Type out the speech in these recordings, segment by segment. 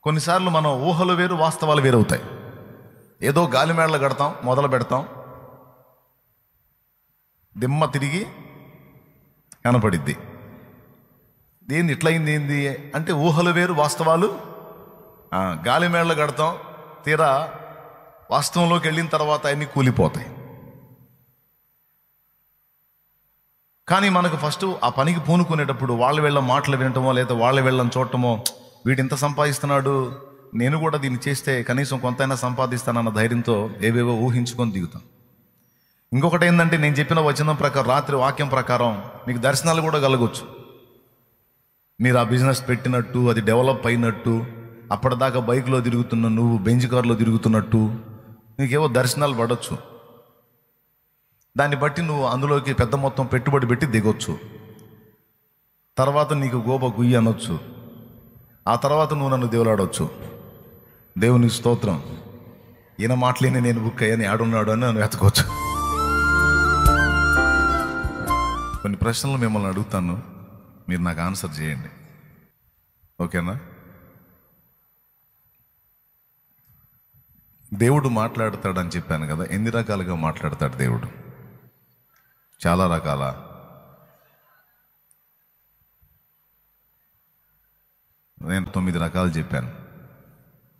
కొన్నిసార్లు మనం ఊహలు వేరు, వాస్తవాలు వేరవుతాయి. ఏదో గాలిమేళ కడతాం, మొదలు పెడతాం, దిమ్మ తిరిగి కనపడిద్ది. ఏంది ఇట్లయింది, ఏంది అంటే ఊహలు వేరు, వాస్తవాలు. గాలిమేళ కడతాం, తీరా వాస్తవంలోకి వెళ్ళిన తర్వాత అన్నీ కూలిపోతాయి. కానీ మనకు ఫస్ట్ ఆ పనికి పూనుకునేటప్పుడు వాళ్ళ వీళ్ళ మాటలు వినటమో లేదా వాళ్ళ వీళ్ళని చూడటమో, వీడింత సంపాదిస్తున్నాడు, నేను కూడా దీన్ని చేస్తే కనీసం కొంతైనా సంపాదిస్తానన్న ధైర్యంతో ఏవేవో ఊహించుకొని దిగుతాం. ఇంకొకటి ఏంటంటే, నేను చెప్పిన వచనం ప్రకారం, రాత్రి వాక్యం ప్రకారం మీకు దర్శనాలు కూడా కలగొచ్చు. మీరు ఆ బిజినెస్ పెట్టినట్టు, అది డెవలప్ అయినట్టు, అప్పటిదాకా బైక్లో తిరుగుతున్న నువ్వు బెంజ్ కార్లో తిరుగుతున్నట్టు నీకేవో దర్శనాలు పడవచ్చు. దాన్ని బట్టి నువ్వు అందులోకి పెద్ద మొత్తం పెట్టుబడి పెట్టి దిగొచ్చు. తర్వాత నీకు గోప గుయ్యి అనొచ్చు. ఆ తర్వాత నువ్వు నన్ను దేవులాడవచ్చు. దేవుని స్తోత్రం, ఈయన మాటలేని నేను బుక్ అయ్యని ఆడున్నాడు అని నన్ను వెతకొచ్చు. కొన్ని ప్రశ్నలు మిమ్మల్ని అడుగుతాను, మీరు నాకు ఆన్సర్ చేయండి, ఓకేనా? దేవుడు మాట్లాడతాడని చెప్పాను కదా. ఎన్ని రకాలుగా మాట్లాడతాడు దేవుడు? చాలా రకాల. నేను 9 రకాలు చెప్పాను.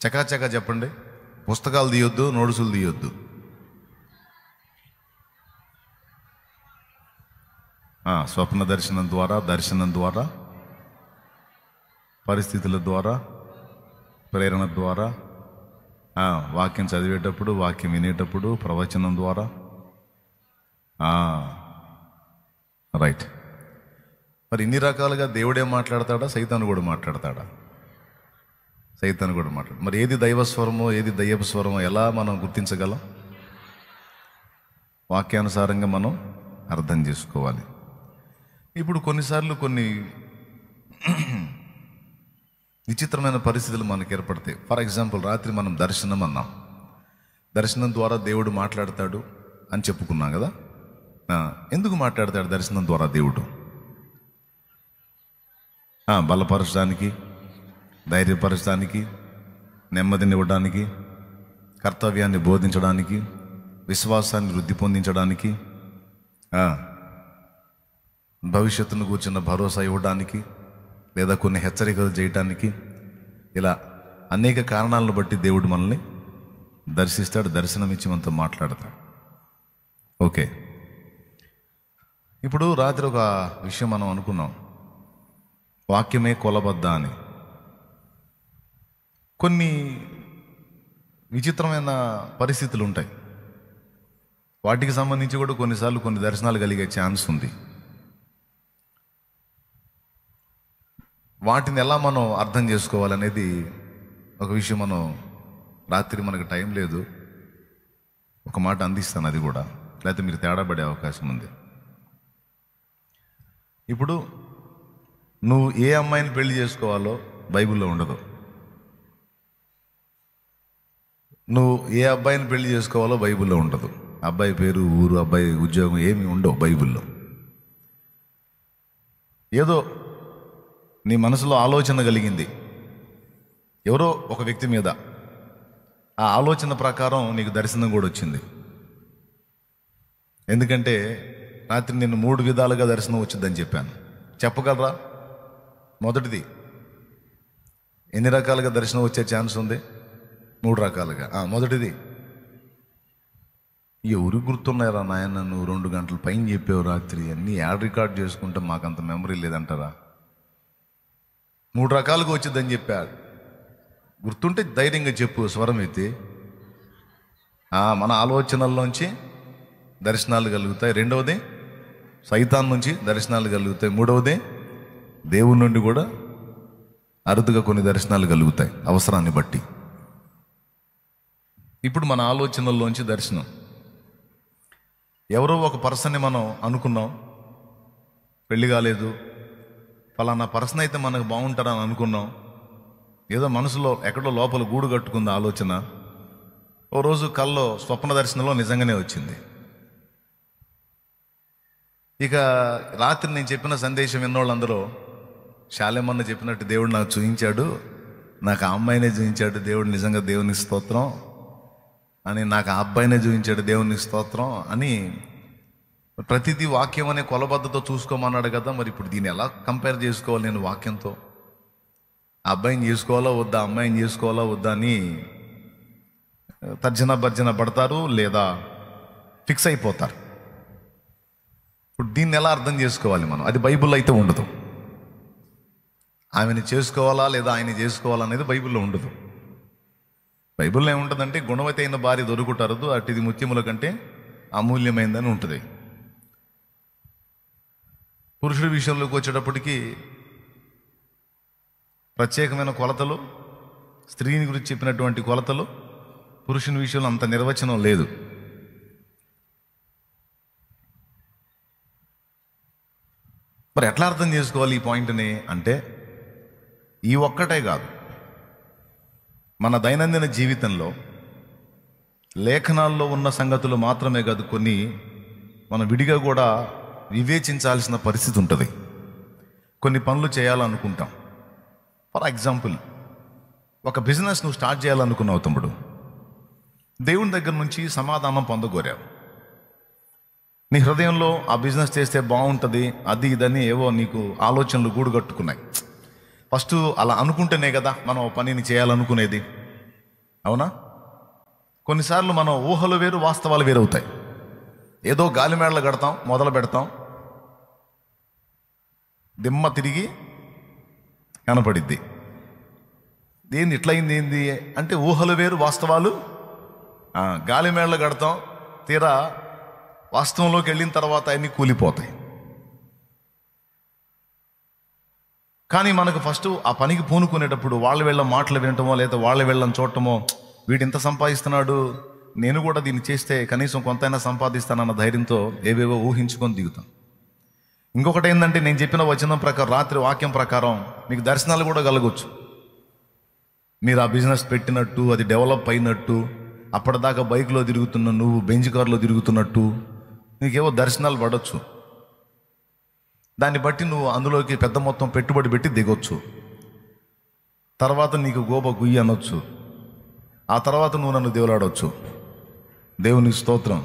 చకాచకా చెప్పండి. పుస్తకాలు తీయొద్దు, నోట్సులు తీయొద్దు. స్వప్న దర్శనం ద్వారా, దర్శనం ద్వారా, పరిస్థితుల ద్వారా, ప్రేరణ ద్వారా, వాక్యం చదివేటప్పుడు, వాక్యం వినేటప్పుడు, ప్రవచనం ద్వారా. రైట్. మరి ఇన్ని రకాలుగా దేవుడే మాట్లాడతాడా, సైతాను కూడా మాట్లాడతాడా? సైతాను కూడా మాట్లాడు. మరి ఏది దైవస్వరమో ఏది దయ్యపు స్వరమో ఎలా మనం గుర్తించగలం? వాక్యానుసారంగా మనం అర్థం చేసుకోవాలి. ఇప్పుడు కొన్నిసార్లు కొన్ని విచిత్రమైన పరిస్థితులు మనకు ఏర్పడతాయి. ఫర్ ఎగ్జాంపుల్, రాత్రి మనం దర్శనం అన్నాం. దర్శనం ద్వారా దేవుడు మాట్లాడతాడు అని చెప్పుకున్నాం కదా. ఎందుకు మాట్లాడతాడు దర్శనం ద్వారా దేవుడు? బలపరచడానికి, ధైర్యపరచడానికి, నెమ్మదినివ్వడానికి, కర్తవ్యాన్ని బోధించడానికి, విశ్వాసాన్ని వృద్ధి పొందించడానికి, భవిష్యత్తును కూర్చున్న భరోసా ఇవ్వడానికి, లేదా కొన్ని హెచ్చరికలు చేయటానికి, ఇలా అనేక కారణాలను బట్టి దేవుడు మనల్ని దర్శిస్తాడు, దర్శనమిచ్చి మనతో మాట్లాడతాడు. ఓకే. ఇప్పుడు రాత్రి ఒక విషయం మనం అనుకున్నాం, వాక్యమే కొలబద్ద అని. కొన్ని విచిత్రమైన పరిస్థితులు ఉంటాయి. వాటికి సంబంధించి కూడా కొన్నిసార్లు కొన్ని దర్శనాలు కలిగే ఛాన్స్ ఉంది. వాటిని ఎలా మనం అర్థం చేసుకోవాలనేది ఒక విషయం. మనం రాత్రి మనకు టైం లేదు, ఒక మాట అందిస్తాను, అది కూడా లేకపోతే మీరు తేడా పడే అవకాశం ఉంది. ఇప్పుడు నువ్వు ఏ అమ్మాయిని పెళ్లి చేసుకోవాలో బైబిల్లో ఉండదు. నువ్వు ఏ అబ్బాయిని పెళ్లి చేసుకోవాలో బైబిల్లో ఉండదు. అబ్బాయి పేరు, ఊరు, అబ్బాయి ఉద్యోగం ఏమి ఉండవు బైబిల్లో. ఏదో నీ మనసులో ఆలోచన కలిగింది ఎవరో ఒక వ్యక్తి మీద, ఆ ఆలోచన ప్రకారం నీకు దర్శనం కూడా వచ్చింది. ఎందుకంటే రాత్రి నేను 3 విధాలుగా దర్శనం వచ్చిందని చెప్పాను. చెప్పగలరా? మొదటిది, ఎన్ని రకాలుగా దర్శనం వచ్చే ఛాన్స్ ఉంది? 3 రకాలుగా. మొదటిది, ఎవరు గుర్తున్నారా నాయన, నువ్వు 2 గంటల పైన చెప్పావు రాత్రి, అన్నీ యాడ్ రికార్డ్ చేసుకుంటే మాకంత మెమరీ లేదంటారా? 3 రకాలుగా వచ్చిందని చెప్పాడు. గుర్తుంటే ధైర్యంగా చెప్పు, స్వరం ఎత్తి. మన ఆలోచనల్లోంచి దర్శనాలు కలుగుతాయి. రెండవది, సైతాన్ నుంచి దర్శనాలు కలుగుతాయి. మూడవది, దేవుని నుండి కూడా అరుదుగా కొన్ని దర్శనాలు కలుగుతాయి అవసరాన్ని బట్టి. ఇప్పుడు మన ఆలోచనల్లోంచి దర్శనం. ఎవరో ఒక పర్సన్ని మనం అనుకున్నాం, పెళ్లి కాలేదు, ఫలానా పర్సన్ అయితే మనకు బాగుంటారని అనుకున్నాం. ఏదో మనసులో ఎక్కడో లోపల గూడు కట్టుకుంది ఆలోచన. ఓ రోజు కల్లో స్వప్న దర్శనంలో నిజంగానే వచ్చింది. ఇక రాత్రి నేను చెప్పిన సందేశం విన్నోళ్ళందరూ, శాలేమన్న చెప్పినట్టు దేవుడు నాకు చూపించాడు, నాకు ఆ అమ్మాయినే చూపించాడు దేవుడు, నిజంగా దేవుని స్తోత్రం అని, నాకు ఆ అబ్బాయినే చూపించాడు దేవుని స్తోత్రం అని ప్రతిదీ వాక్యం అనే కొలబద్దతో చూసుకోమన్నాడు కదా. మరి ఇప్పుడు దీన్ని ఎలా కంపేర్ చేసుకోవాలి నేను వాక్యంతో? ఆ అబ్బాయిని చేసుకోవాలా వద్దా, అమ్మాయిని చేసుకోవాలా వద్దా అని తర్జన భర్జన పడతారు, లేదా ఫిక్స్ అయిపోతారు. ఇప్పుడు దీన్ని ఎలా అర్థం చేసుకోవాలి మనం? అది బైబిల్లో అయితే ఉండదు. ఆమెను చేసుకోవాలా లేదా ఆయన చేసుకోవాలా అనేది బైబిల్లో ఉండదు. బైబిల్లో ఏముంటుందంటే, గుణవతి అయిన భార్య దొరుకుటరదు, అటుది ముత్యముల కంటే అమూల్యమైందని ఉంటుంది. పురుషుడి విషయంలోకి వచ్చేటప్పటికి ప్రత్యేకమైన కొలతలు, స్త్రీని గురించి చెప్పినటువంటి కొలతలు, పురుషుని విషయంలో అంత నిర్వచనం లేదు. మరి ఎట్లా అర్థం చేసుకోవాలి ఈ పాయింట్ని అంటే, ఈ ఒక్కటే కాదు, మన దైనందిన జీవితంలో లేఖనాల్లో ఉన్న సంగతులు మాత్రమే కాదు, కొన్ని మనం విడిగా కూడా వివేచించాల్సిన పరిస్థితి ఉంటుంది. కొన్ని పనులు చేయాలనుకుంటాం. ఫర్ ఎగ్జాంపుల్, ఒక బిజినెస్ నువ్వు స్టార్ట్ చేయాలనుకున్నావు తమ్ముడు, దేవుని దగ్గర నుంచి సమాధానం పొందగోరావు. నీ హృదయంలో ఆ బిజినెస్ చేస్తే బాగుంటుంది అది ఇదని ఏవో నీకు ఆలోచనలు గూడు కట్టుకున్నాయి. ఫస్ట్ అలా అనుకుంటేనే కదా మనం పనిని చేయాలనుకునేది, అవునా? కొన్నిసార్లు మనం ఊహలు వేరు, వాస్తవాలు వేరవుతాయి. ఏదో గాలిమేడలు కడతాం, మొదలు పెడతాం, దిమ్మ తిరిగి కనపడిద్ది. ఏంది ఇట్లయింది ఏంది అంటే, ఊహలు వేరు వాస్తవాలు. గాలిమేడలు కడతాం, తీరా వాస్తవంలోకి వెళ్ళిన తర్వాత అన్నీ కూలిపోతాయి. కానీ మనకు ఫస్ట్ ఆ పనికి పూనుకునేటప్పుడు వీళ్ళ మాటలు వినటమో లేదా వీళ్ళని చూడటమో, వీడు ఇంత సంపాదిస్తున్నాడు, నేను కూడా దీన్ని చేస్తే కనీసం కొంతైనా సంపాదిస్తానన్న ధైర్యంతో ఏవేవో ఊహించుకొని దిగుతాం. ఇంకొకటి ఏంటంటే, నేను చెప్పిన వచనం ప్రకారం, రాత్రి వాక్యం ప్రకారం మీకు దర్శనాలు కూడా కలగొచ్చు. మీరు ఆ బిజినెస్ పెట్టినట్టు, అది డెవలప్ అయినట్టు, అప్పటిదాకా బైక్లో తిరుగుతున్న నువ్వు బెంజ్ కార్లో తిరుగుతున్నట్టు నీకేవో దర్శనాలు పడవచ్చు. దాన్ని బట్టి నువ్వు అందులోకి పెద్ద మొత్తం పెట్టుబడి పెట్టి దిగొచ్చు. తర్వాత నీకు గోబ గుయ్యి అనొచ్చు. ఆ తర్వాత నువ్వు నన్ను దేవులాడవచ్చు, దేవుని స్తోత్రం,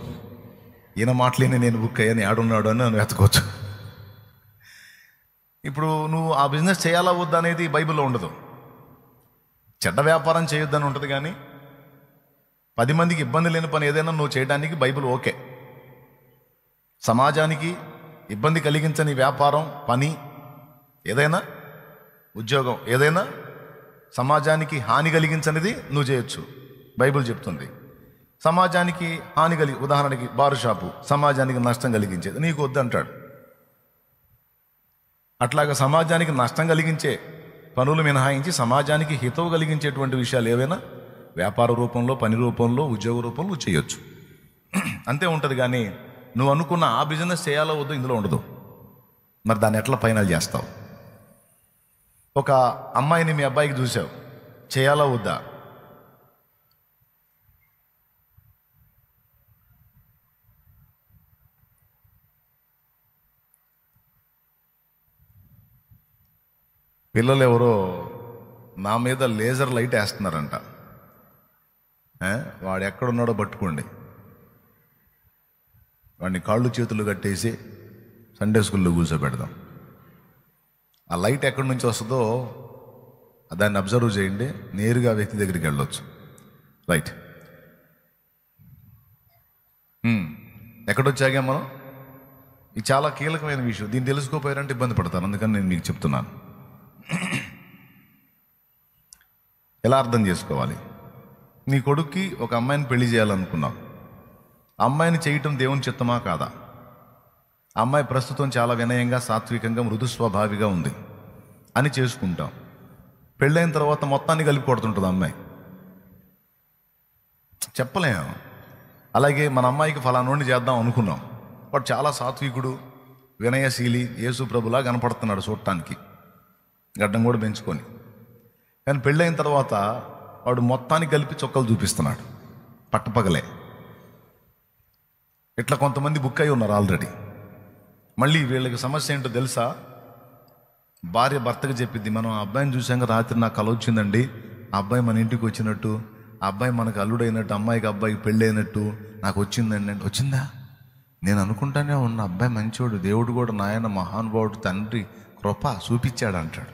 ఈయన మాటలేని నేను బుక్ అయ్యాని ఆడున్నాడు అని నన్ను వెతకొచ్చు. ఇప్పుడు నువ్వు ఆ బిజినెస్ చేయాలా వద్దా అనేది బైబిల్లో ఉండదు. చెడ్డ వ్యాపారం చేయొద్దని ఉంటుంది, కానీ 10 మందికి ఇబ్బంది లేని పని ఏదైనా నువ్వు చేయడానికి బైబిల్ ఓకే. సమాజానికి ఇబ్బంది కలిగించని వ్యాపారం, పని ఏదైనా, ఉద్యోగం ఏదైనా సమాజానికి హాని కలిగించనిది నువ్వు చేయొచ్చు, బైబిల్ చెప్తుంది. సమాజానికి హాని ఉదాహరణకి బారు షాపు సమాజానికి నష్టం కలిగించేది, నీకు వద్దంటాడు. అట్లాగా సమాజానికి నష్టం కలిగించే పనులు మినహాయించి సమాజానికి హితవు కలిగించేటువంటి విషయాలు ఏవైనా వ్యాపార రూపంలో, పని రూపంలో, ఉద్యోగ రూపంలో చేయొచ్చు. అంతే ఉంటుంది. కానీ నువ్వు అనుకున్న ఆ బిజినెస్ చేయాలో వద్దు ఇందులో ఉండదు. మరి దాన్ని ఎట్లా ఫైనల్ చేస్తావు? ఒక అమ్మాయిని మీ అబ్బాయికి చూసావు, చేయాలా వద్దా? పిల్లలు ఎవరో నా మీద లేజర్ లైట్ వేస్తున్నారంట. వాడు ఎక్కడున్నాడో పట్టుకోండి, వాడిని కాళ్ళు చేతులు కట్టేసి సండే స్కూల్లో కూర్చోబెడదాం. ఆ లైట్ ఎక్కడి నుంచి వస్తుందో దాన్ని అబ్జర్వ్ చేయండి, నేరుగా వ్యక్తి దగ్గరికి వెళ్ళొచ్చు. రైట్, ఎక్కడొచ్చాగా మనం, ఇది చాలా కీలకమైన విషయం. దీన్ని తెలుసుకోపోయారంటే ఇబ్బంది పడతారు, అందుకని నేను మీకు చెప్తున్నాను. ఎలా అర్థం చేసుకోవాలి? నీ కొడుక్కి ఒక అమ్మాయిని పెళ్లి చేయాలనుకున్నావు. అమ్మాయిని చేయటం దేవుని చిత్తమా కాదా? అమ్మాయి ప్రస్తుతం చాలా వినయంగా, సాత్వికంగా, మృదు స్వభావిగా ఉంది అని చేసుకుంటాం. పెళ్ళైన తర్వాత మొత్తాన్ని కలిపి కొడుతుంటుంది అమ్మాయి, చెప్పలేము. అలాగే మన అమ్మాయికి ఫలానోడిని చేద్దాం అనుకున్నాం, వాడు చాలా సాత్వికుడు, వినయశీలి, యేసు ప్రభులా కనపడుతున్నాడు చూడటానికి, గడ్డం కూడా పెంచుకొని. కానీ పెళ్ళైన తర్వాత వాడు మొత్తానికి కలిపి చొక్కలు చూపిస్తున్నాడు పట్టపగలే. ఇట్లా కొంతమంది బుక్ అయి ఉన్నారు ఆల్రెడీ. మళ్ళీ వీళ్ళకి సమస్య ఏంటో తెలుసా? భార్య భర్తకు చెప్పిద్ది, మనం ఆ అబ్బాయిని చూసాక రాత్రి నాకు కల వచ్చిందండి, ఆ అబ్బాయి మన ఇంటికి వచ్చినట్టు, ఆ అబ్బాయి మనకు అల్లుడైనట్టు, అమ్మాయికి అబ్బాయికి పెళ్ళి అయినట్టు నాకు వచ్చిందండి అంటే, వచ్చిందా? నేను అనుకుంటానే ఉన్న అబ్బాయి మంచోడు, దేవుడు కూడా నాయన మహానుభావుడు, తండ్రి కృప చూపించాడు అంటాడు.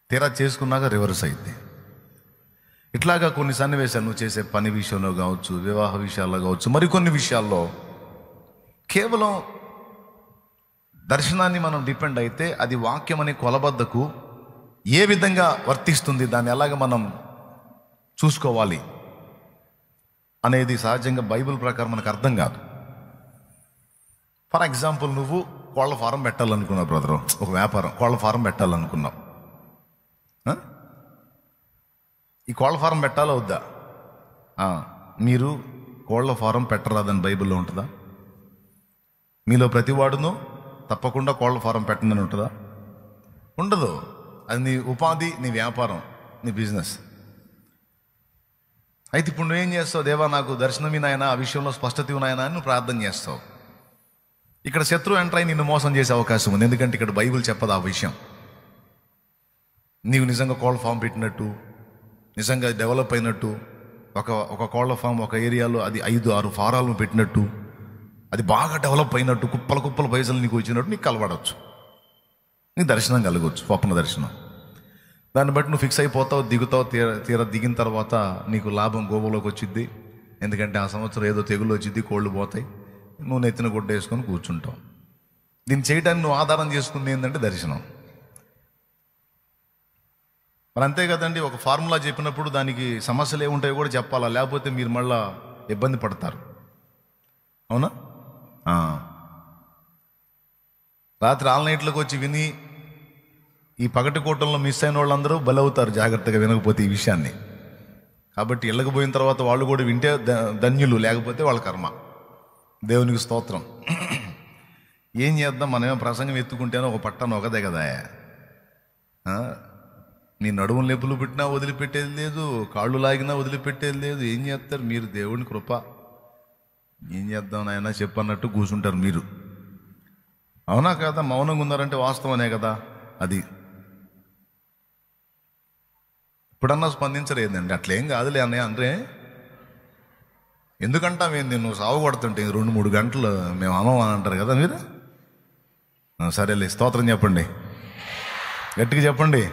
తీరా చేసుకున్నాక రివర్స్ అయింది. ఇట్లాగా కొన్ని సన్నివేశాలు నువ్వు చేసే పని విషయంలో కావచ్చు, వివాహ విషయాల్లో కావచ్చు, మరికొన్ని విషయాల్లో కేవలం దర్శనాన్ని మనం డిపెండ్ అయితే అది వాక్యం అనే కొలబద్దకు ఏ విధంగా వర్తిస్తుంది, దాన్ని ఎలాగ మనం చూసుకోవాలి అనేది సహజంగా బైబిల్ ప్రకారం మనకు అర్థం కాదు. ఫర్ ఎగ్జాంపుల్, నువ్వు కోళ్ల ఫారం పెట్టాలనుకున్నావు బ్రదరు, ఒక వ్యాపారం కోళ్ల ఫారం పెట్టాలనుకున్నావు. ఈ కోళ్ల ఫారం పెట్టాలా వద్దా? మీరు కోళ్ల ఫారం పెట్టరాదని బైబిల్లో ఉంటుందా? మీలో ప్రతివాడును తప్పకుండా కోళ్ల ఫారం పెట్టనని ఉంటుందా? ఉండదు. అది నీ ఉపాధి, నీ వ్యాపారం, నీ బిజినెస్. అయితే ఇప్పుడు నువ్వేం చేస్తావు? దేవా నాకు దర్శనం నాయనా, ఆ విషయంలో స్పష్టత నాయనా అని నువ్వు ప్రార్థన చేస్తావు. ఇక్కడ శత్రువు ఎంటర్ అయి నిన్ను మోసం చేసే అవకాశం ఉంది. ఎందుకంటే ఇక్కడ బైబిల్ చెప్పదు ఆ విషయం. నీవు నిజంగా కోళ్ల ఫామ్ పెట్టినట్టు, నిజంగా డెవలప్ అయినట్టు, ఒక కోళ్ల ఫామ్ ఒక ఏరియాలో అది 5-6 ఫారాలను పెట్టినట్టు, అది బాగా డెవలప్ అయినట్టు, కుప్పల పైసలు నీకు వచ్చినట్టు నీకు కలబడవచ్చు, నీకు దర్శనం కలగవచ్చు, స్వప్న దర్శనం. దాన్ని బట్టి నువ్వు ఫిక్స్ అయిపోతావు, దిగుతావు. తీరా దిగిన తర్వాత నీకు లాభం గోబలోకి వచ్చిద్ది. ఎందుకంటే ఆ సంవత్సరం ఏదో తెగులు వచ్చిద్ది, కోళ్ళు పోతాయి, నువ్వు నెత్తిన గుడ్డ వేసుకొని కూర్చుంటావు. దీన్ని చేయడానికి నువ్వు ఆధారం చేసుకుంది ఏంటంటే దర్శనం. మరి అంతే కదండి, ఒక ఫార్ములా చెప్పినప్పుడు దానికి సమస్యలు ఏముంటాయో కూడా చెప్పాలా, లేకపోతే మీరు మళ్ళా ఇబ్బంది పడతారు. అవునా? రాత్రి ఆల్ నైట్లోకి వచ్చి విని ఈ పగటి కూటంలో మిస్ అయిన వాళ్ళందరూ బలవుతారు జాగ్రత్తగా వినకపోతే ఈ విషయాన్ని. కాబట్టి ఇళ్ళకి పోయిన తర్వాత వాళ్ళు కూడా వింటే ధన్యులు, లేకపోతే వాళ్ళ కర్మ. దేవునికి స్తోత్రం. ఏం చేద్దాం, మనమేమో ప్రసంగం ఎత్తుకుంటేనో ఒక పట్టను ఒకదే కదా. నీ నడుములు నొప్పులు పెట్టినా వదిలిపెట్టేది లేదు, కాళ్ళు లాగినా వదిలిపెట్టేది లేదు. ఏం చేస్తారు మీరు? దేవుని కృప. ఏం చేద్దాం నాయన చెప్పన్నట్టు కూర్చుంటారు మీరు. అవునా కదా? మౌనంగా ఉన్నారంటే వాస్తవనే కదా. అది ఇప్పుడన్నా స్పందించలేదండి. అట్లేం కాదులే అన్నయ్య అంటే ఎందుకంటావేంది, నువ్వు సాగు కొడుతుంటే 2-3 గంటలు మేము అమ్మం అని అంటారు కదా మీరు. సరేలే, స్తోత్రం చెప్పండి, గట్టిగా చెప్పండి.